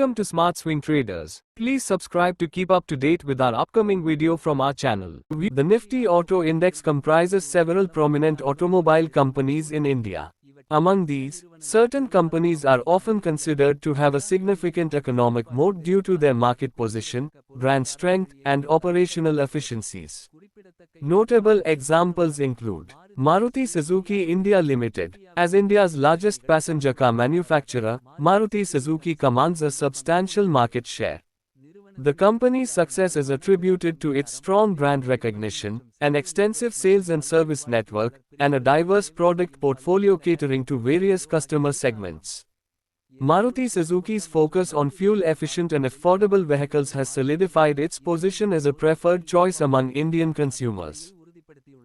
Welcome to Smart Swing Traders. Please subscribe to keep up to date with our upcoming video from our channel. The Nifty Auto Index comprises several prominent automobile companies in India. Among these, certain companies are often considered to have a significant economic moat due to their market position, brand strength, and operational efficiencies. Notable examples include Maruti Suzuki India Limited. As India's largest passenger car manufacturer, Maruti Suzuki commands a substantial market share. The company's success is attributed to its strong brand recognition, an extensive sales and service network, and a diverse product portfolio catering to various customer segments. Maruti Suzuki's focus on fuel-efficient and affordable vehicles has solidified its position as a preferred choice among Indian consumers.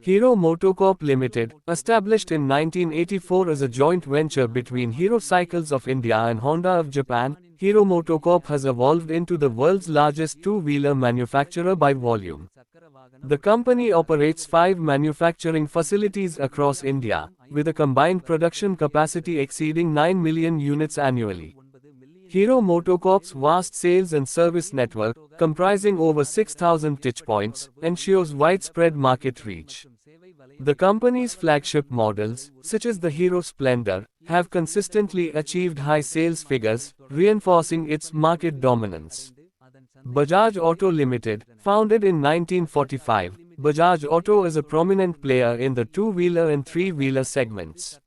Hero MotoCorp Limited, established in 1984 as a joint venture between Hero Cycles of India and Honda of Japan, Hero MotoCorp has evolved into the world's largest two-wheeler manufacturer by volume. The company operates 5 manufacturing facilities across India, with a combined production capacity exceeding 9 million units annually. Hero MotoCorp's vast sales and service network, comprising over 6,000 touchpoints, ensures widespread market reach. The company's flagship models, such as the Hero Splendor, have consistently achieved high sales figures, reinforcing its market dominance. Bajaj Auto Limited, founded in 1945, Bajaj Auto is a prominent player in the two-wheeler and three-wheeler segments.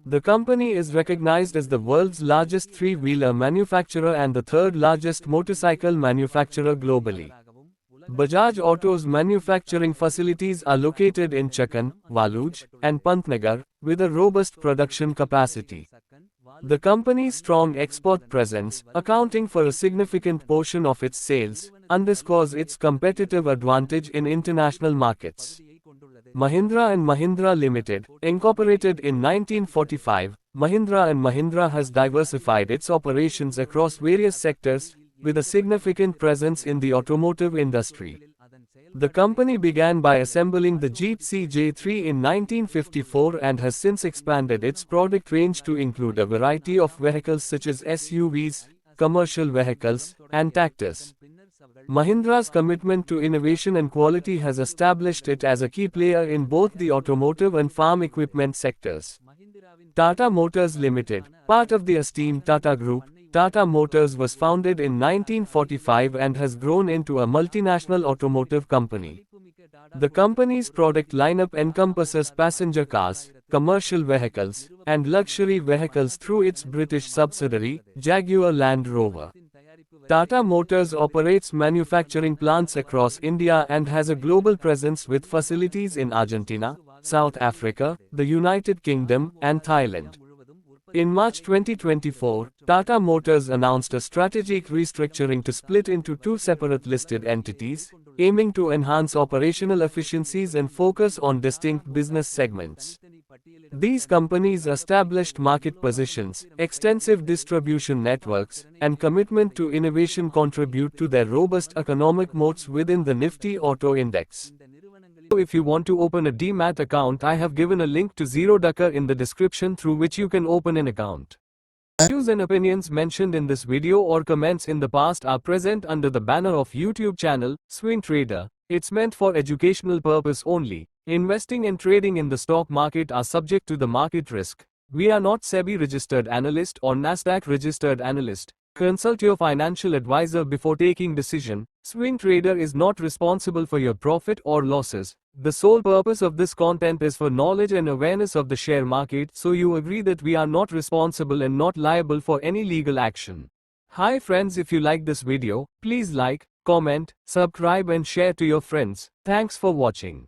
The company is recognized as the world's largest three-wheeler manufacturer and the third largest motorcycle manufacturer globally. Bajaj Auto's manufacturing facilities are located in Chakan, Waluj, and Pantnagar, with a robust production capacity. The company's strong export presence, accounting for a significant portion of its sales, underscores its competitive advantage in international markets. Mahindra & Mahindra Limited, incorporated in 1945, Mahindra & Mahindra has diversified its operations across various sectors, with a significant presence in the automotive industry. The company began by assembling the Jeep CJ3 in 1954 and has since expanded its product range to include a variety of vehicles such as SUVs, commercial vehicles, and tractors. Mahindra's commitment to innovation and quality has established it as a key player in both the automotive and farm equipment sectors. Tata Motors Limited, part of the esteemed Tata Group, Tata Motors was founded in 1945 and has grown into a multinational automotive company. The company's product lineup encompasses passenger cars, commercial vehicles, and luxury vehicles through its British subsidiary, Jaguar Land Rover. Tata Motors operates manufacturing plants across India and has a global presence with facilities in Argentina, South Africa, the United Kingdom, and Thailand. In March 2024, Tata Motors announced a strategic restructuring to split into 2 separate listed entities, aiming to enhance operational efficiencies and focus on distinct business segments. These companies' established market positions, extensive distribution networks, and commitment to innovation contribute to their robust economic moats within the Nifty Auto Index. If you want to open a Demat account, I have given a link to Zerodha in the description through which you can open an account. Views and opinions mentioned in this video or comments in the past are present under the banner of YouTube channel, Swing Trader. It's meant for educational purpose only. Investing and trading in the stock market are subject to the market risk. We are not SEBI registered analyst or Nasdaq registered analyst. Consult your financial advisor before taking decision. Swing Trader is not responsible for your profit or losses. The sole purpose of this content is for knowledge and awareness of the share market, so you agree that we are not responsible and not liable for any legal action. Hi friends, if you like this video, please like, comment, subscribe and share to your friends. Thanks for watching.